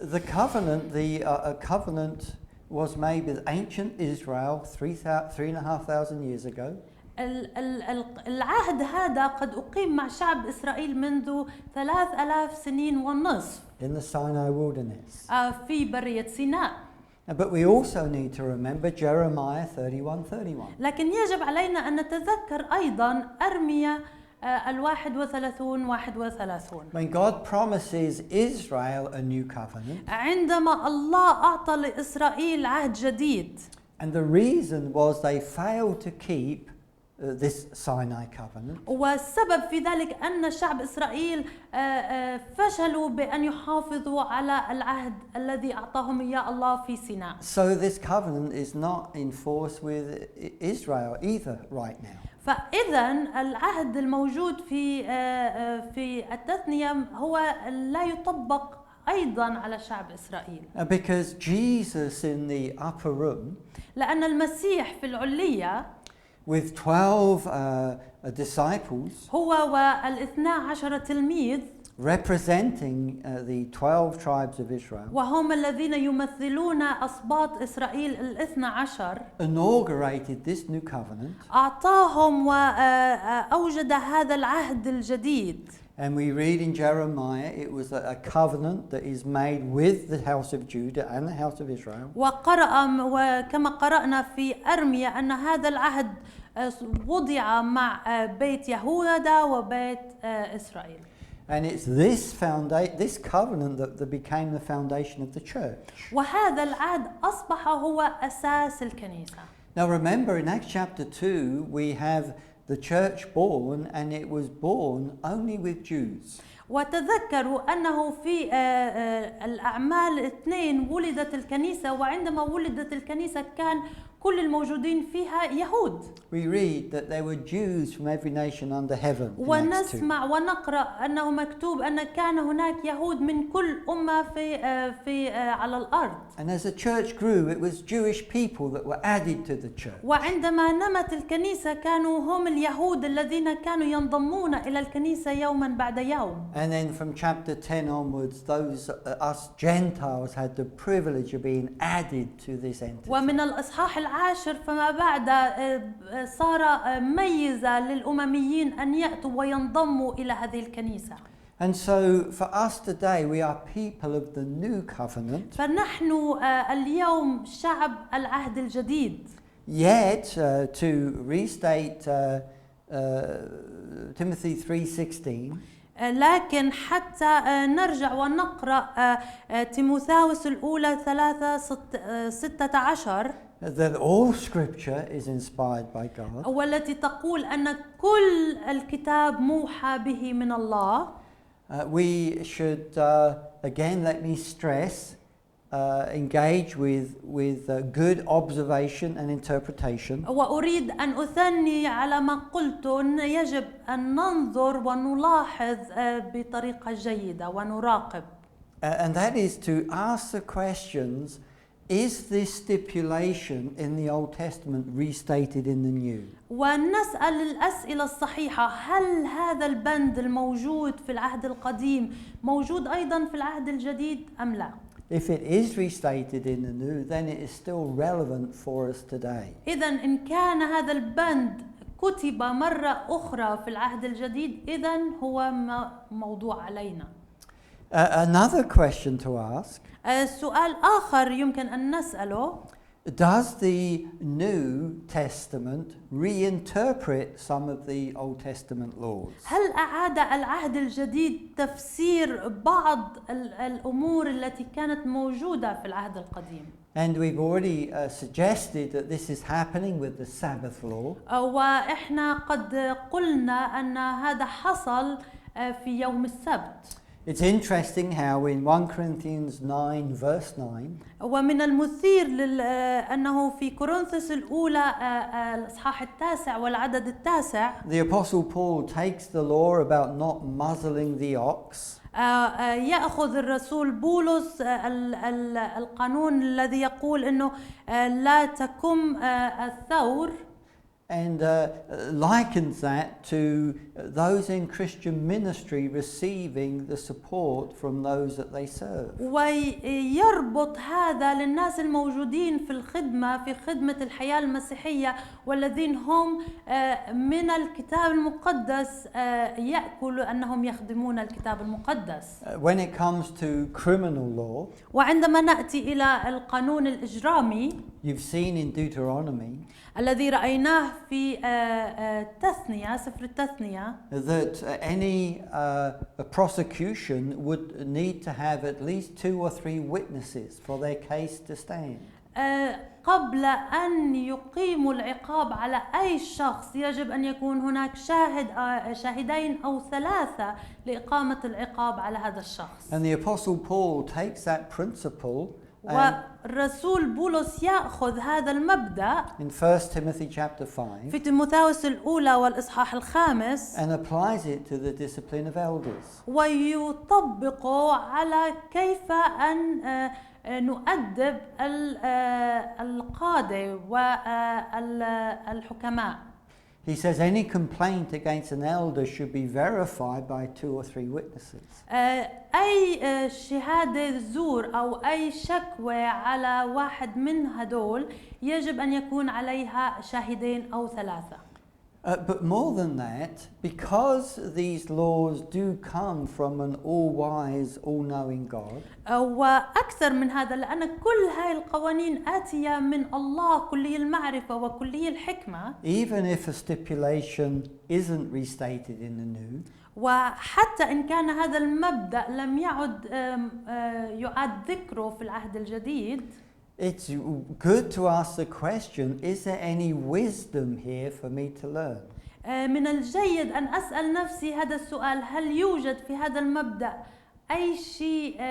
The covenant was made with ancient Israel 3,500 years ago. العهد هذا قد أقيم مع شعب إسرائيل منذ 3000 سنين ونصف In the Sinai wilderness. في برية سيناء. But we also need to remember Jeremiah 31:31. لكن يجب علينا أن نتذكر أيضا أرميا 31:31. When God promises Israel a new covenant. عندما الله أعطى لإسرائيل عهد جديد. And the reason was they failed to keep this Sinai covenant. والسبب في ذلك أن شعب إسرائيل فشلوا بأن يحافظوا على العهد الذي أعطاهم إياه الله في سيناء. So this covenant is not in force with Israel either right now. فإذا العهد الموجود في التثنية هو لا يطبق أيضا على شعب إسرائيل. Because Jesus in the upper room. لأن المسيح في العلية. With 12 disciples. هو و12 تلميذ. Representing the 12 tribes of Israel. وهم الذين يمثلون أسباط إسرائيل 12. Inaugurated this new covenant. أعطاهم وأوجد هذا العهد الجديد. And we read in Jeremiah it was a covenant that is made with the house of Judah and the house of Israel. وكما قرأنا في أرميا أن هذا العهد وضع مع بيت يهوذا وبيت إسرائيل. And it's this covenant that became the foundation of the church. وهذا العهد أصبح هو أساس الكنيسة. Now remember in Acts chapter 2 we have the church born, and it was born only with Jews. وتذكروا أنه في الأعمال 2 ولدت الكنيسة، وعندما ولدت الكنيسة كان كل الموجودين فيها يهود. We read that there were Jews from every nation under heaven. ونسمع ونقرأ أنه مكتوب أن كان هناك يهود من كل أمة في على الأرض. And as the church grew, it was Jewish people that were added to the church. وعندما نمت الكنيسة كانوا هم اليهود الذين كانوا ينضمون إلى الكنيسة يوما بعد يوم. And then from chapter 10 onwards, us Gentiles had the privilege of being added to this entity. ومن الإصحاح 10 فما بعد صار ميزة للأمميين أن يأتوا وينضموا إلى هذه الكنيسة. And so for us today we are people of the new covenant. فنحن اليوم شعب العهد الجديد. Yet to restate Timothy 3:16. لكن حتى نرجع ونقرأ تيموثاوس الأولى 3:16 that all scripture is inspired by God. والتي تقول أن كل الكتاب موحى به من الله. We should again, let me stress, engage with good observation and interpretation. وأريد أن أثني على ما قلت أن يجب أن ننظر ونلاحظ بطريقة جيدة ونراقب. And that is to ask the questions: is this stipulation in the Old Testament restated in the New? ونسأل الأسئلة الصحيحة. هل هذا البند الموجود في العهد القديم موجود أيضا في العهد الجديد أم لا؟ If it is restated in the New, then it is still relevant for us today. إذن إن كان هذا البند كتب مرة أخرى في العهد الجديد، إذن هو موضوع علينا. Another question to ask. سؤال آخر يمكن أن نسأله. Does the New Testament reinterpret some of the Old Testament laws? هل أعاد العهد الجديد تفسير بعض الأمور التي كانت موجودة في العهد القديم؟ And we've already suggested that this is happening with the Sabbath law. وإحنا قد قلنا أن هذا حصل في يوم السبت. It's interesting how in 1 Corinthians 9 verse 9. ومن المثير أنه في كورنثوس الأولى الإصحاح 9 والعدد 9. The Apostle Paul takes the law about not muzzling the ox. يأخذ الرسول بولس القانون الذي يقول إنه لا تكم الثور. and likens that to those in Christian ministry receiving the support from those that they serve. ويربط هذا للناس الموجودين في الخدمة في خدمة الحياة المسيحية والذين هم من الكتاب المقدس يأكلوا أنهم يخدمون الكتاب المقدس. When it comes to criminal law, وعندما نأتي إلى القانون الإجرامي you've seen in Deuteronomy الذي رأيناه في التثنية سفر التثنية that any prosecution would need to have at least 2 or 3 witnesses for their case to stand. قبل أن يقيموا العقاب على أي شخص يجب أن يكون هناك شاهدين أو 3 لإقامة العقاب على هذا الشخص. And the Apostle Paul takes that principle والرسول بولس يأخذ هذا المبدأ in 1 Timothy chapter 5 في تيموثاوس الأولى والإصحاح الخامس and applies it to the discipline of elders. ويطبقه على كيف أن نؤدب القادة والحكماء. He says any complaint against an elder should be verified by 2 or 3 witnesses. أي شهادة زور أو أي شكوى على واحد من هدول يجب أن يكون عليها شاهدين أو 3. But more than that, because these laws do come from an all-wise, all-knowing God, وأكثر من هذا لأن كل هاي القوانين آتية من الله كلي المعرفة وكلي الحكمة. even if a stipulation isn't restated in the new, وحتى إن كان هذا المبدأ لم يعد ذكره في العهد الجديد, it's good to ask the question, is there any wisdom here for me to learn? من الجيد أن أسأل نفسي هذا السؤال: هل يوجد في هذا المبدأ أي شيء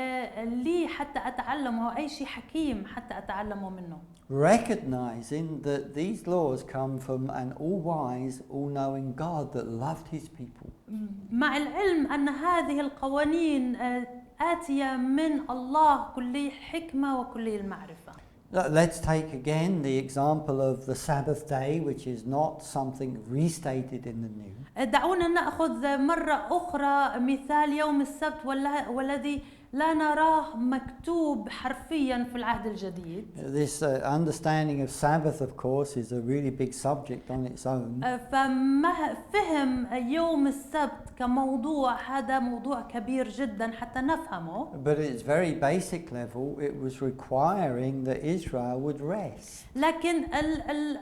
لي حتى أتعلمه أو أي شيء حكيم حتى أتعلمه منه؟ Recognizing that these laws come from an all-wise, all-knowing God that loved his people. مع العلم أن هذه القوانين آتية من الله كلي الحكمة وكلي المعرفة. Let's take again the example of the Sabbath day, which is not something restated in the new. دعونا نأخذ مرة أخرى مثال يوم السبت والذي لا نراه مكتوب حرفيا في العهد الجديد. This understanding of Sabbath, of course, is a really big subject on its own. فهم يوم السبت كموضوع هذا موضوع كبير جدا حتى نفهمه. But at its very basic level, it was requiring that Israel would rest. لكن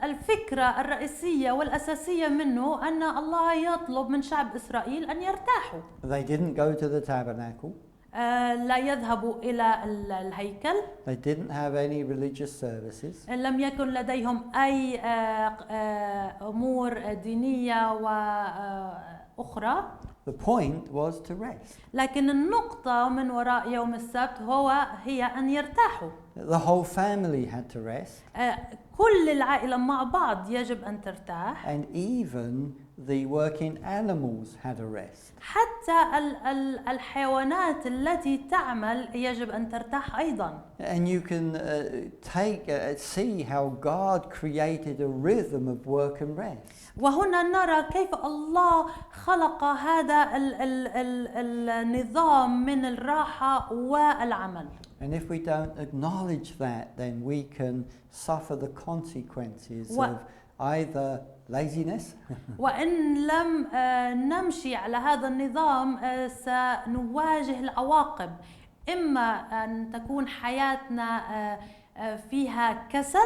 الفكرة الرئيسية والأساسية منه أن الله يطلب من شعب إسرائيل أن يرتاحوا. They didn't go to the tabernacle. لا يذهبوا إلى الهيكل. They didn't have any religious services. لم يكن لديهم أي أمور دينية وأخرى. The point was to rest. لكن النقطة من وراء يوم السبت هي أن يرتاحوا. The whole family had to rest. كل العائلة مع بعض يجب أن ترتاح. And even the working animals had a rest. حتى الحيوانات التي تعمل يجب أن ترتاح أيضا. And you can see how God created a rhythm of work and rest. وهنا نرى كيف الله خلق هذا النظام من الراحة والعمل. And if we don't acknowledge that, then we can suffer the consequences of either laziness. وإن لم نمشي على هذا النظام سنواجه العواقب، إما أن تكون حياتنا فيها كسل،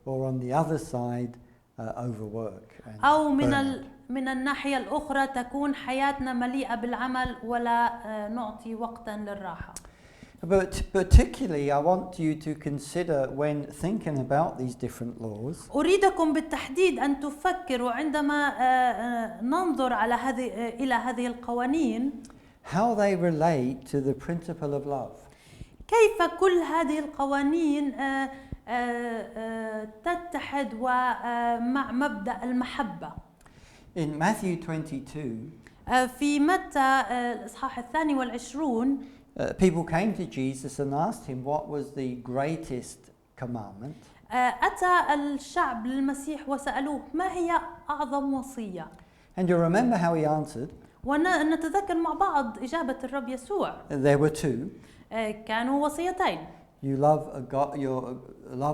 or on the other side, overwork. أو من الناحية الأخرى تكون حياتنا مليئة بالعمل ولا نعطي وقتا للراحة. But particularly, I want you to consider when thinking about these different laws. أريدكم بالتحديد أن تفكروا عندما ننظر إلى هذه القوانين how they relate to the principle of love. كيف كل هذه القوانين تتحد مع مبدأ المحبة. In Matthew 22, في متى الإصحاح 22 people came to Jesus and asked him what was the greatest commandment. أتى الشعب للمسيح وسألوه ما هي أعظم وصية؟ And you remember how he answered? ونتذكر مع بعض إجابة الرب يسوع. There were two. كانوا وصيتين. You love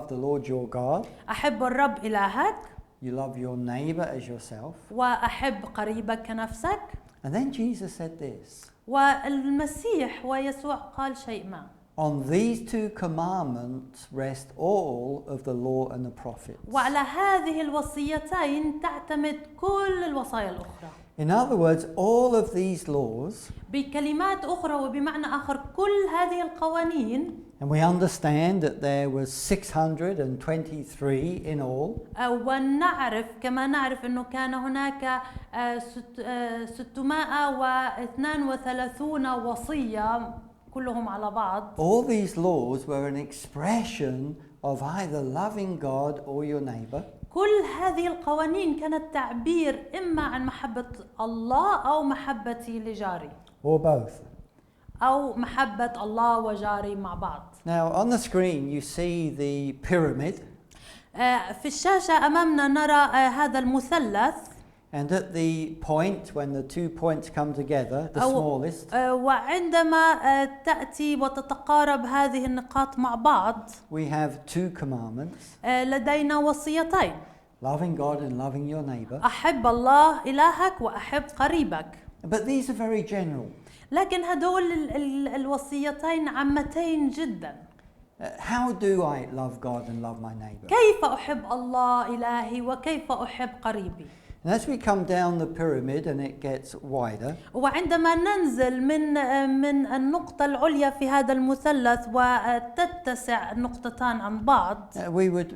the Lord your God. أحب الرب إلهك. You love your neighbor as yourself. وأحب قريبك كنفسك. And then Jesus said this. والمسيح ويسوع قال شيء ما. On these two commandments rest all of the law and the prophets. وعلى هذه الوصيتين تعتمد كل الوصايا الأخرى. In other words, all of these laws, بكلمات أخرى وبمعنى آخر كل هذه القوانين. and we understand that there was 623 in all. ونعرف كما نعرف أنه كان هناك 632 وصية كلهم على بعض. All these laws were an expression of either loving God or your neighbor. كل هذه القوانين كانت تعبير إما عن محبة الله أو محبتي لجاري. Or both. أو محبة الله وجاري مع بعض. Now on the screen you see the pyramid. في الشاشة أمامنا نرى هذا المثلث. And at the point when the 2 points come together, the smallest. وعندما تأتي وتتقارب هذه النقاط مع بعض. We have two commandments. لدينا وصيتين. Loving God and loving your neighbor. أحب الله إلهك وأحب قريبك. But these are very general. لكن هدول الوصيتين عامتين جدا. How do I love God and love my neighbor? كيف أحب الله إلهي وكيف أحب قريبي؟ And as we come down the pyramid and it gets wider, وعندما ننزل من النقطة العليا في هذا المثلث وتتسع النقطتان عن بعض, we would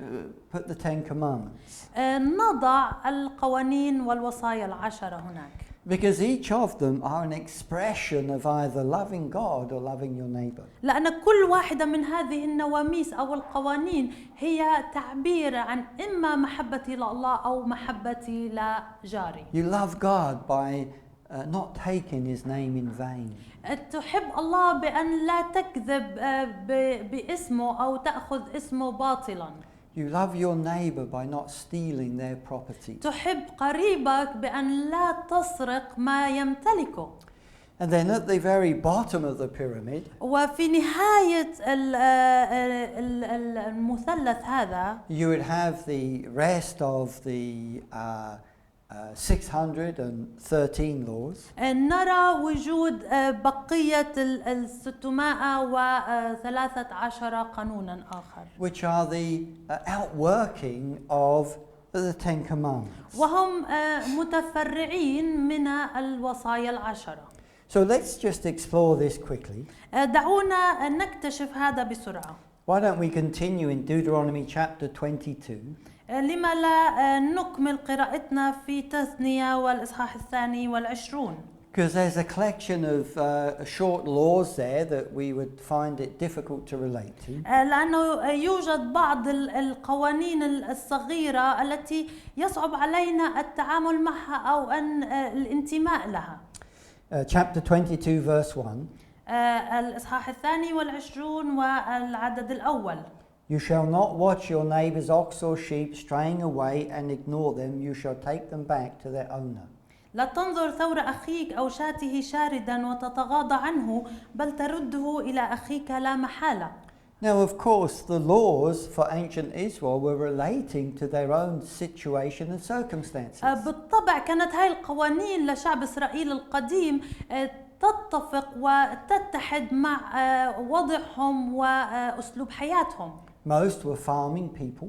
put the 10 commandments. نضع القوانين والوصايا العشرة هناك. Because each of them are an expression of either loving God or loving your neighbor. لأن كل واحدة من هذه النواميس أو القوانين هي تعبير عن إما محبتي لله أو محبتي لجاري. You love God by not taking his name in vain. تحب الله بأن لا تكذب باسمه أو تأخذ اسمه باطلاً. You love your neighbor by not stealing their property. تحب قريبك بأن لا تسرق ما يمتلكه. And then at the very bottom of the pyramid, وفي نهاية المثلث هذا, you would have the rest of the 613 laws. نرى وجود بقية 613 قانونا آخر. Which are the outworking of the 10 commandments. وهم متفرعين من الوصايا العشرة. So let's just explore this quickly. دعونا نكتشف هذا بسرعة. Why don't we continue in Deuteronomy chapter 22? لما لا نكمل قراءتنا في تثنية والإصحاح 22. Because there's a collection of short laws there that we would find it difficult to relate to. لأنه يوجد بعض القوانين الصغيرة التي يصعب علينا التعامل معها أو أن الانتماء لها. Chapter 22 verse 1. الإصحاح 22 والعدد الأول. You shall not watch your neighbor's ox or sheep straying away and ignore them. You shall take them back to their owner. لا تنظر ثور أخيك أو شاته شاردا وتتغاضى عنه بل ترده إلى أخيك لا محالة. Now, of course, the laws for ancient Israel were relating to their own situation and circumstances. بالطبع كانت هاي القوانين لشعب إسرائيل القديم تتفق وتتحد مع وضعهم وأسلوب حياتهم. Most were farming people.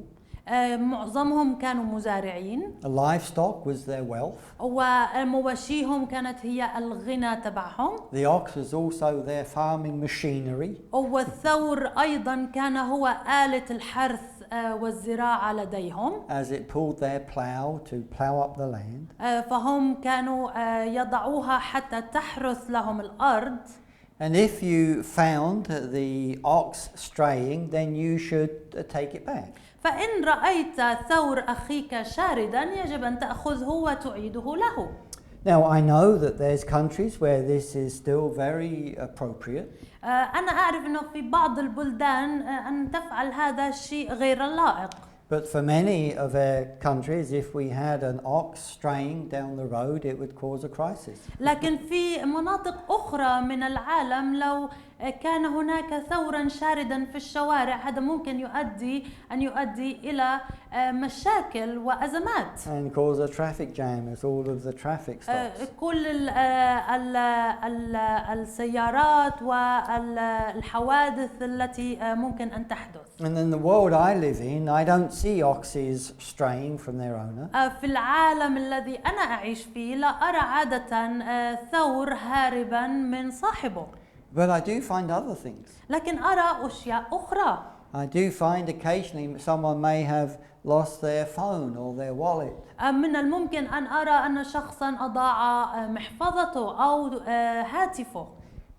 معظمهم كانوا مزارعين. Livestock was their wealth. ومواشيهم كانت هي الغنى تبعهم. The ox was also their farming machinery. والثور أيضا كان هو آلة الحرث والزراعة لديهم. As it pulled their plow to plow up the land. فهم كانوا يضعوها حتى تحرث لهم الأرض. And if you found the ox straying, then you should take it back. فإن رأيت ثور أخيك شاردا يجب أن تأخذه وتعيده له. Now I know that there's countries where this is still very appropriate. أنا أعرف أنه في بعض البلدان أن تفعل هذا الشيء غير لائق. But for many of our countries, if we had an ox straying down the road, it would cause a crisis. لكن في مناطق أخرى من العالم لو كان هناك ثورا شاردا في الشوارع هذا ممكن يؤدي إلى مشاكل وأزمات. And cause a traffic jam as all of the traffic stops. كل السيارات والحوادث التي ممكن أن تحدث. And in the world I live in, I don't see oxes straying from their owner. في العالم الذي أنا أعيش فيه لا أرى عادة ثور هاربا من صاحبه. But I do find other things. لكن أرى أشياء أخرى. I do find occasionally someone may have lost their phone or their wallet. من الممكن أن أرى أن شخصا أضاع محفظته أو هاتفه.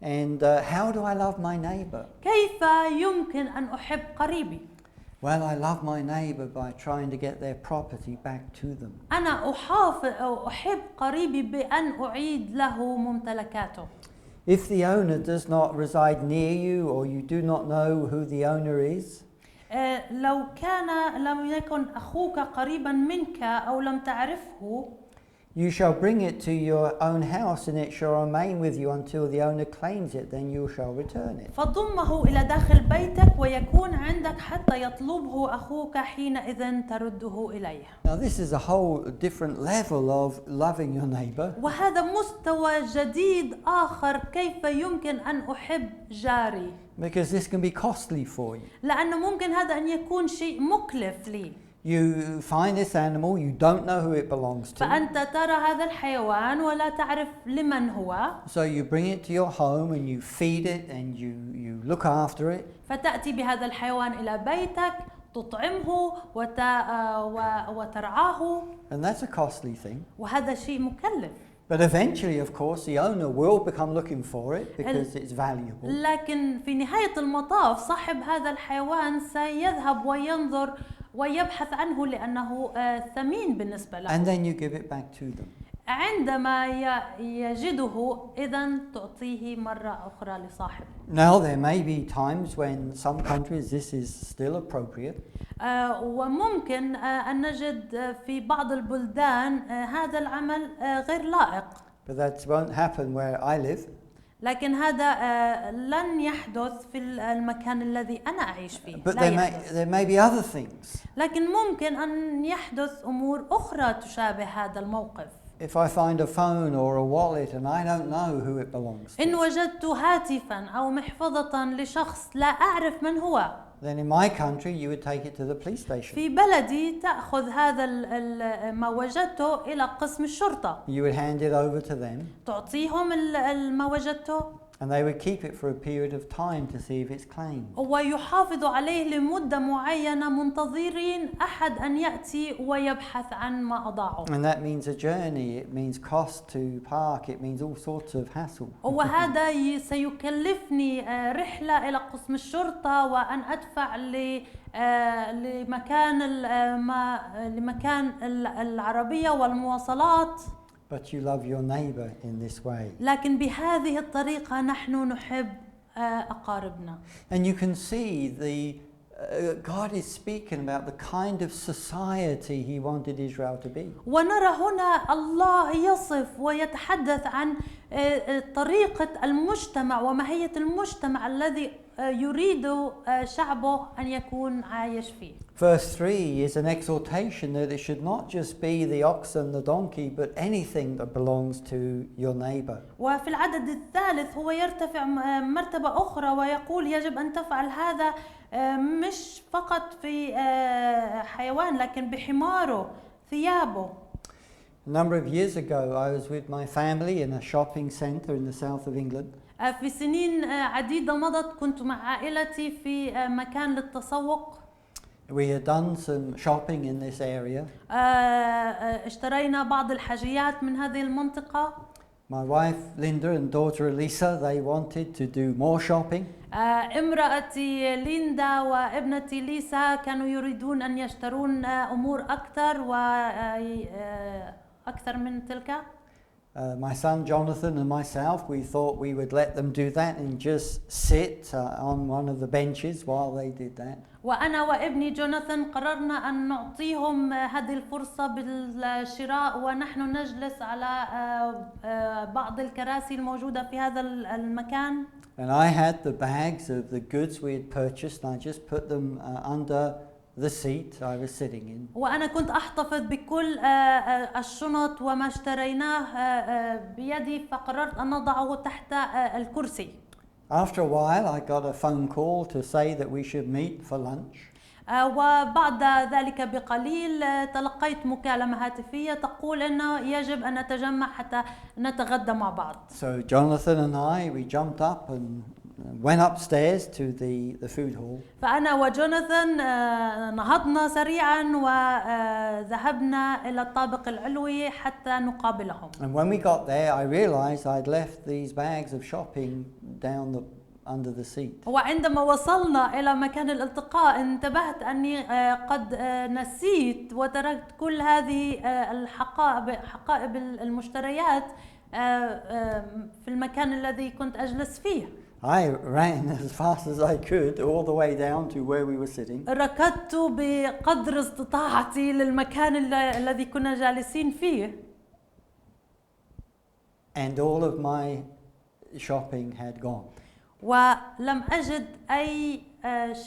And how do I love my neighbor? كيف يمكن أن أحب قريبي؟ Well, I love my neighbor by trying to get their property back to them. أنا أحب قريبي بأن أعيد له ممتلكاته. If the owner does not reside near you or you do not know who the owner is, لو لم يكن أخوك قريبا منك أو لم تعرفه, you shall bring it to your own house and it shall remain with you until the owner claims it, then you shall return it. فضمه إلى داخل بيتك ويكون عندك حتى يطلبه أخوك حينئذ ترده إليه. Now this is a whole different level of loving your neighbor. وهذا مستوى جديد آخر كيف يمكن أن أحب جاري. Because this can be costly for you. لأنه ممكن هذا أن يكون شيء مكلف لي. You find this animal, you don't know who it belongs to. فأنت ترى هذا الحيوان ولا تعرف لمن هو. So you bring it to your home and you feed it and you look after it. فتأتي بهذا الحيوان إلى بيتك تطعمه وترعاه. And that's a costly thing. وهذا شيء مكلف. But eventually, of course, the owner will become looking for it because it's valuable. لكن في نهاية المطاف صاحب هذا الحيوان سيذهب وينظر ويبحث عنه لأنه ثمين بالنسبة له. And then you give it back to them. عندما يجده إذن تعطيه مرة أخرى لصاحبه. Now there may be times when some countries this is still appropriate. وممكن أن نجد في بعض البلدان هذا العمل غير لائق. But that won't happen where I live. لكن هذا لن يحدث في المكان الذي أنا أعيش فيه. But there may be other things. لكن ممكن أن يحدث أمور أخرى تشابه هذا الموقف. If I find a phone or a wallet and I don't know who it belongs to. إن وجدت هاتفا أو محفظة لشخص لا أعرف من هو. Then in my country you would take it to the police station. في بلدي تأخذ هذا ما وجدته إلى قسم الشرطة. You would hand it over to them. تعطيهم ما وجدته. And they would keep it for a period of time to see if it's claimed. ويحافظ عليه لمدة معينة منتظرين أحد أن يأتي ويبحث عن ما أضاعه. And that means a journey, it means cost to park, it means all sorts of hassle. وهذا سيكلفني رحلة إلى قسم الشرطة وأن أدفع لمكان العربية والمواصلات. But you love your neighbor in this way. لكن بهذه الطريقة نحن نحب أقاربنا. And you can see God is speaking about the kind of society he wanted Israel to be. ونرى هنا الله يصف ويتحدث عن طريقة المجتمع وماهية المجتمع الذي يريد شعبه أن يكون عايش فيه. Verse 3 is an exhortation that it should not just be the ox and the donkey, but anything that belongs to your neighbor. وفي العدد الثالث هو يرتفع مرتبة أخرى ويقول يجب أن تفعل هذا مش فقط في حيوان لكن بحماره ثيابه. A number of years ago I was with my family in a shopping centre in the south of England. في سنين عديدة مضت كنت مع عائلتي في مكان للتسوق. We had done some shopping in this area. اشترينا بعض الحاجيات من هذه المنطقة. My wife Linda and daughter Elisa, they wanted to do more shopping. امرأتي ليندا وابنتي ليسا كانوا يريدون أن يشترون أمور أكثر وأكثر من تلك. My son Jonathan and myself, we thought we would let them do that and just sit on one of the benches while they did that. وأنا وابني جوناثان قررنا أن نعطيهم هذه الفرصة بالشراء ونحن نجلس على بعض الكراسي الموجودة في هذا المكان. And I had the bags of the goods we had purchased and I just put them under the seat I was sitting in. وأنا كنت أحتفظ بكل الشنط وما اشتريناه بيدي فقررت أن نضعه تحت الكرسي. After a while I got a phone call to say that we should meet for lunch. وبعد ذلك بقليل تلقيت مكالمة هاتفية تقول أنه يجب أن نتجمع حتى نتغدى مع بعض. So Jonathan and we jumped up and went upstairs to the food hall. فأنا وجوناثان نهضنا سريعا وذهبنا إلى الطابق العلوي حتى نقابلهم. And when we got there, I realized I'd left these bags of shopping down under the seat. وعندما وصلنا إلى مكان الالتقاء انتبهت أني قد نسيت وتركت كل هذه حقائب المشتريات في المكان الذي كنت أجلس فيه. I ran as fast as I could all the way down to where we were sitting. ركضت بقدر استطاعتي للمكان الذي كنا جالسين فيه. And all of my shopping had gone. ولم أجد أي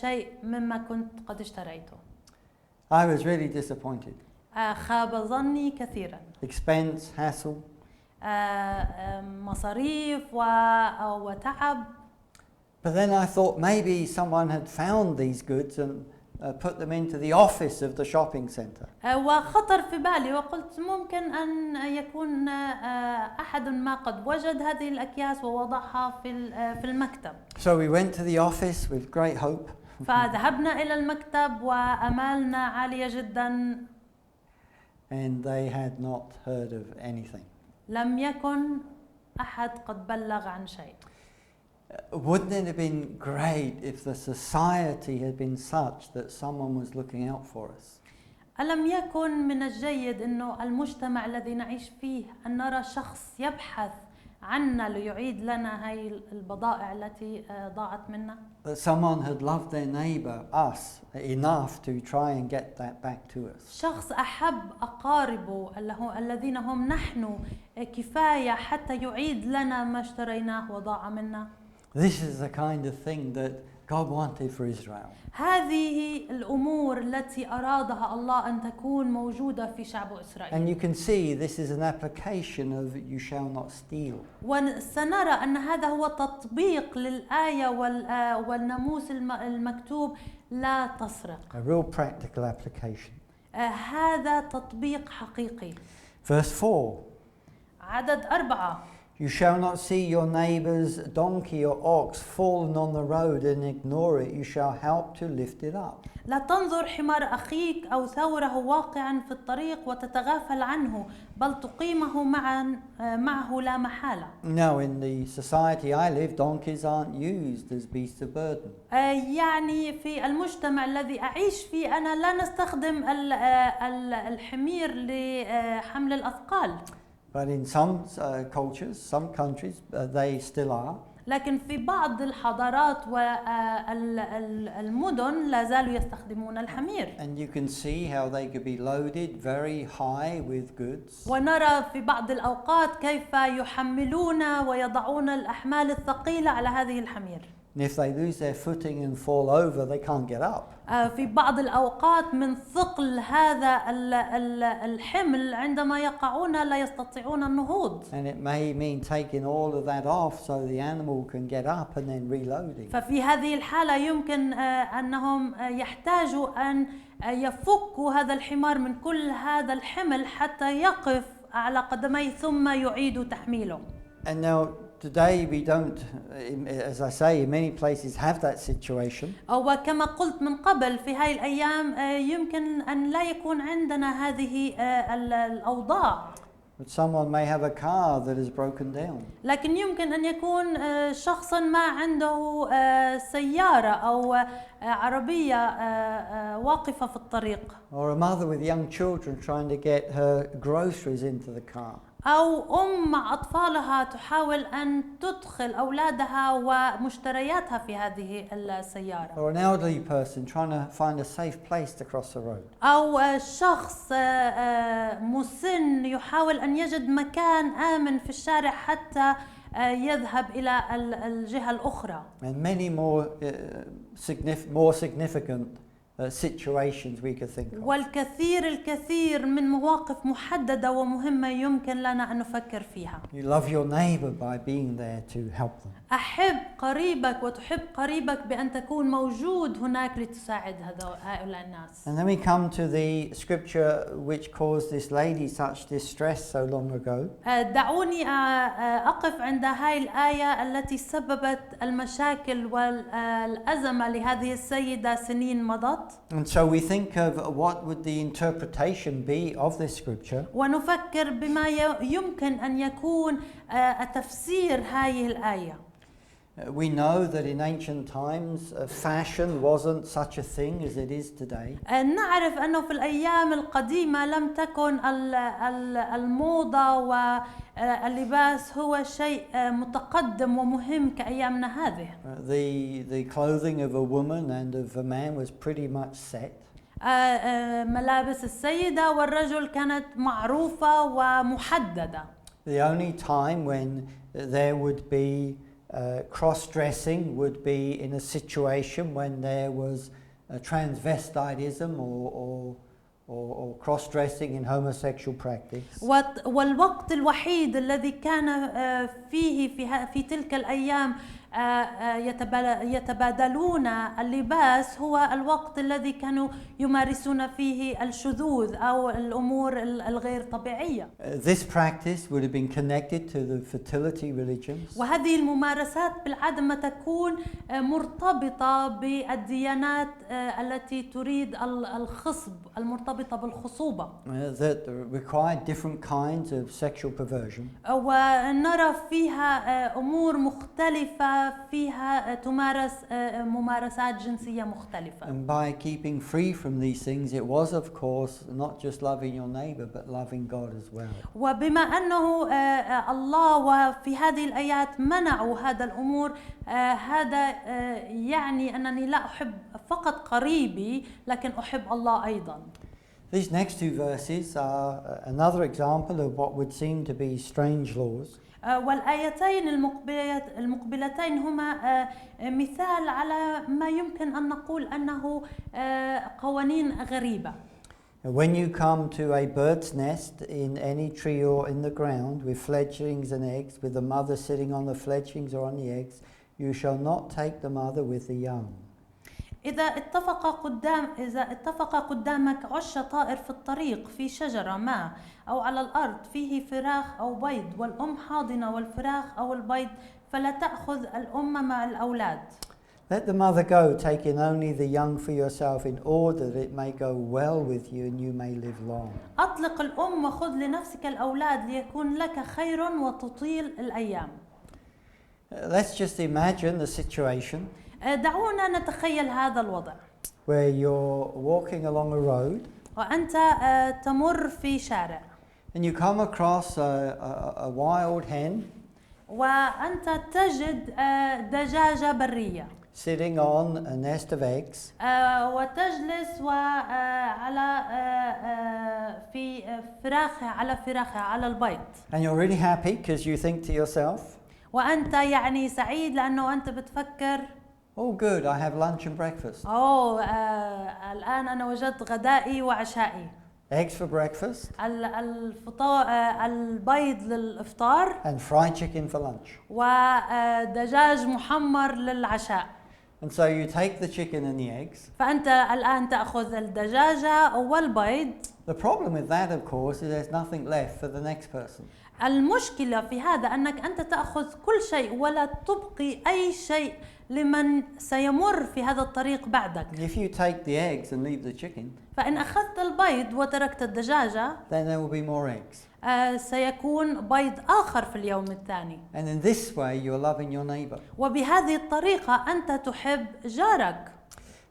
شيء مما كنت قد اشتريته. I was really disappointed. خاب ظني كثيرا. Expense, hassle. مصاريف وتعب. But then I thought maybe someone had found these goods and put them into the office of the shopping center. وخطر في بالي وقلت ممكن أن يكون أحد ما قد وجد هذه الأكياس ووضعها في المكتب. So we went to the office with great hope. فذهبنا إلى المكتب وآمالنا عالية جدا. And they had not heard of anything. لم يكن أحد قد بلغ عن شيء. Wouldn't it have been great if the society had been such that someone was looking out for us? ألم يكن من الجيد أنه المجتمع الذي نعيش فيه أن نرى شخص يبحث عنا ليعيد لنا هاي البضائع التي ضاعت منا؟ That someone had loved their neighbor, us, enough to try and get that back to us. شخص أحب أقاربه الذين هم نحن كفاية حتى يعيد لنا ما اشتريناه وضاع منا. This is the kind of thing that God wanted for Israel. هذه الأمور التي أرادها الله أن تكون موجودة في شعب إسرائيل. And you can see this is an application of you shall not steal. وسنرى أن هذا هو تطبيق للآية والناموس المكتوب لا تسرق. A real practical application. هذا تطبيق حقيقي. Verse 4. عدد 4. You shall not see your neighbor's donkey or ox fallen on the road and ignore it. You shall help to lift it up. لا تنظر حمار أخيك أو ثوره واقعا في الطريق وتتغافل عنه بل تقيمه معه لا محالة. Now in the society I live, donkeys aren't used as beasts of burden. يعني في المجتمع الذي أعيش فيه أنا لا نستخدم الحمير لحمل الأثقال. But in some cultures, some countries, they still are. لكن في بعض الحضارات والمدن لا زالوا يستخدمون الحمير. And you can see how they could be loaded very high with goods. ونرى في بعض الأوقات كيف يحملون ويضعون الأحمال الثقيلة على هذه الحمير. And if they lose their footing and fall over, they can't get up. في بعض الأوقات من ثقل هذا الحمل عندما يقعون لا يستطيعون النهوض. And it may mean taking all of that off so the animal can get up and then reloading. ففي هذه الحالة يمكن أنهم يحتاجوا أن يفكوا هذا الحمار من كل هذا الحمل حتى يقف على قدميه ثم يعيدوا تحميله. And now today we don't, as I say, in many places have that situation. وكما قلت من قبل في هاي الأيام يمكن أن لا يكون عندنا هذه الأوضاع. But someone may have a car that is broken down. لكن يمكن أن يكون شخص ما عنده سيارة أو عربية واقفة في الطريق. Or a mother with young children trying to get her groceries into the car. أو أم مع أطفالها تحاول أن تدخل أولادها ومشترياتها في هذه السيارة. Or an elderly person trying to find a safe place to cross the road. أو شخص مسن يحاول أن يجد مكان آمن في الشارع حتى يذهب إلى الجهة الأخرى. And many more significant situations we could think of. والكثير من مواقف محددة ومهمة يمكن لنا أن نفكر فيها. You love your neighbor by being there to help them. أحب قريبك وتحب قريبك بأن تكون موجود هناك لتساعد هؤلاء الناس. And then we come to the scripture which caused this lady such distress so long ago. دعوني أقف عند هاي الآية التي سببت المشاكل والأزمة لهذه السيدة سنين مضت. And so we think of what would the interpretation be of this scripture. ونفكر بما يمكن أن يكون تفسير هذه الآية. We know that in ancient times fashion wasn't such a thing as it is today. نعرف أنه في الأيام القديمة لم تكن الموضة واللباس هو شيء متقدم ومهم كأيامنا هذه. The clothing of a woman and of a man was pretty much set. ملابس السيدة والرجل كانت معروفة ومحددة. The only time when there would be cross-dressing would be in a situation when there was transvestitism or cross-dressing in homosexual practice. والوقت الوحيد الذي كان فيه في تلك الأيام يتبادلون اللباس هو الوقت الذي كانوا يمارسون فيه الشذوذ أو الأمور الغير طبيعية. This practice would have been connected to the fertility religions. وهذه الممارسات بالعادة ما تكون مرتبطة بالديانات التي تريد الخصب المرتبطة بالخصوبة. That required different kinds of sexual perversion. ونرى فيها أمور مختلفة فيها تمارس ممارسات جنسية مختلفة. And by keeping free from these things, it was of course not just loving your neighbor but loving God as well. وبما أنه الله وفي هذه الآيات منعوا هذا الأمور هذا يعني أنني لا أحب فقط قريبي لكن أحب الله أيضا. These next two verses are another example of what would seem to be strange laws. والآيتين المقبلتين هما مثال على ما يمكن أن نقول أنه قوانين غريبة. When you come to a bird's nest in any tree or in the ground with fledglings and eggs, with the mother sitting on the fledglings or on the eggs, you shall not take the mother with the young. إذا اتفق قدامك عش طائر في الطريق في شجرة ما أو على الأرض فيه فراخ أو بيض والأم حاضنة والفراخ أو البيض فلا تأخذ الأم مع الأولاد. Let the mother go, taking only the young for yourself, in order that it may go well with you and you may live long. أطلق الأم وخذ لنفسك الأولاد ليكون لك خير وتطيل الأيام. Let's just imagine the situation. دعونا نتخيل هذا الوضع. Where you're walking along a road. وأنت تمر في شارع. And you come across a wild hen. وأنت تجد دجاجة برية. Sitting on a nest of eggs. وتجلس على في فراخها على البيض. And you're really happy because you think to yourself. وأنت يعني سعيد لأنه أنت بتفكر. Oh good, I have lunch and breakfast. الآن أنا وجدت غدائي وعشائي. Eggs for breakfast. الفطار البيض للإفطار. And fried chicken for lunch. ودجاج محمر للعشاء. And so you take the chicken and the eggs. فأنت الآن تأخذ الدجاجة والبيض. The problem with that, of course, is there's nothing left for the next person. المشكلة في هذا أنك أنت تأخذ كل شيء ولا تبقي أي شيء لمن سيمر في هذا الطريق بعدك. If you take the eggs and leave the chicken, فإن أخذت البيض وتركت الدجاجة, then there will be more eggs. سيكون بيض آخر في اليوم الثاني. And in this way, you're loving your neighbor. وبهذه الطريقة أنت تحب جارك.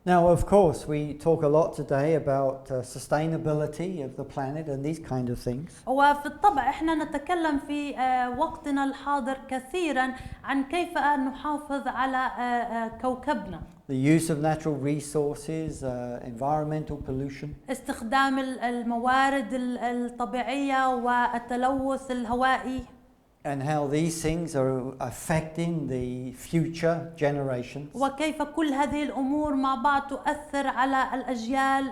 Now, of course, we talk a lot today about sustainability of the planet and these kind of things. وفي الطبع احنا نتكلم في وقتنا الحاضر كثيرا عن كيف نحافظ على كوكبنا. The use of natural resources, environmental pollution. استخدام الموارد الطبيعية والتلوث الهوائي. And how these things are affecting the future generations. وكيف كل هذه الأمور مع بعض تؤثر على الأجيال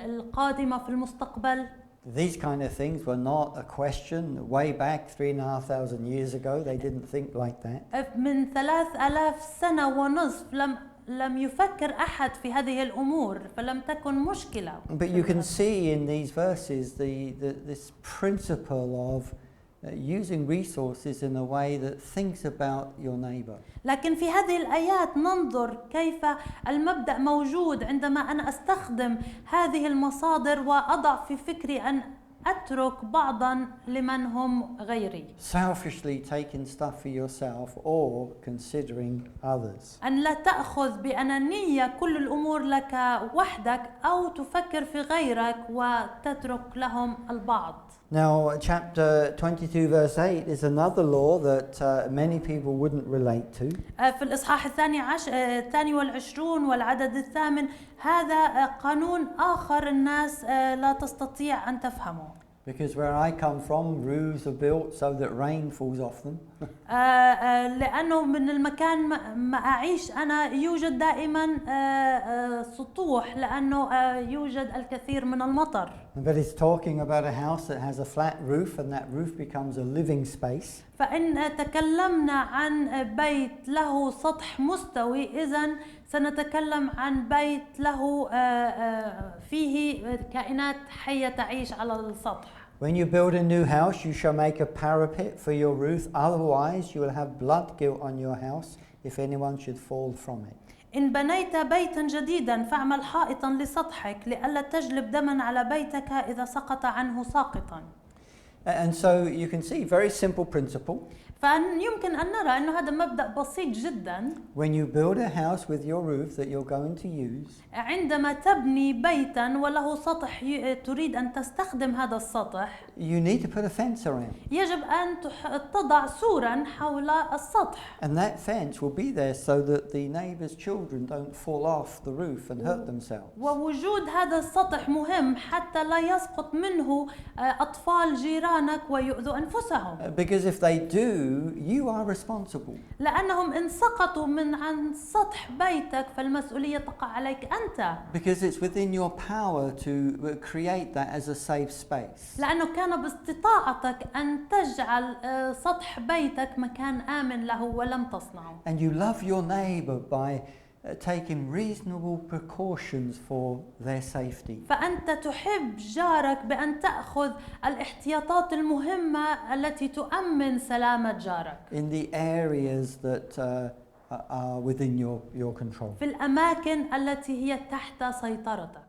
القادمة في المستقبل. These kind of things were not a question way back 3,500 years ago. They didn't think like that. من 3000 سنة ونصف لم يفكر أحد في هذه الأمور فلم تكن مشكلة. But you can see in these verses this principle of using resources in a way that thinks about your neighbor. لكن في هذه الآيات ننظر كيف المبدأ موجود عندما أنا أستخدم هذه المصادر وأضع في فكري أن أترك بعضا لمن هم غيري. Selfishly taking stuff for yourself or considering others. أن لا تأخذ بأنانية كل الأمور لك وحدك أو تفكر في غيرك وتترك لهم البعض. Now, chapter 22 verse 8 is another law that many people wouldn't relate to. في الإصحاح الثاني والعشرون والعدد الثامن هذا قانون آخر الناس لا تستطيع أن تفهمه. Because where I come from, roofs are built so that rain falls off them. لأنه من المكان ما أعيش أنا يوجد دائما سطوح لأنه يوجد الكثير من المطر. But it's talking about a house that has a flat roof and that roof becomes a living space. فإن تكلمنا عن بيت له سطح مستوي إذن سنتكلم عن بيت له فيه كائنات حية تعيش على السطح. When you build a new house, you shall make a parapet for your roof, otherwise you will have blood guilt on your house if anyone should fall from it. إن بنيت بيتا جديدا فاعمل حائطا لسطحك لئلا تجلب دما على بيتك إذا سقط عنه ساقطا. And so you can see very simple principle. فيمكن أن نرى أنه هذا مبدأ بسيط جدا. When you build a house with your roof that you're going to use, عندما تبني بيتا وله سطح تريد أن تستخدم هذا السطح, you need to put a fence around. يجب أن تضع سورا حول السطح. And that fence will be there so that the neighbor's children don't fall off the roof and hurt themselves. ووجود هذا السطح مهم حتى لا يسقط منه أطفال جيرانك ويؤذوا أنفسهم. Because if they do, you are responsible. لأنهم إن سقطوا عن سطح بيتك فالمسؤولية تقع عليك أنت. Because it's within your power to create that as a safe space. لأنه كان باستطاعتك أن تجعل سطح بيتك مكان آمن له ولم تصنعه. And you love your neighbor by taking reasonable precautions for their safety. فأنت تحب جارك بأن تأخذ الاحتياطات المهمة التي تؤمن سلامة جارك. In the areas that are within your control. في الأماكن التي هي تحت سيطرتك.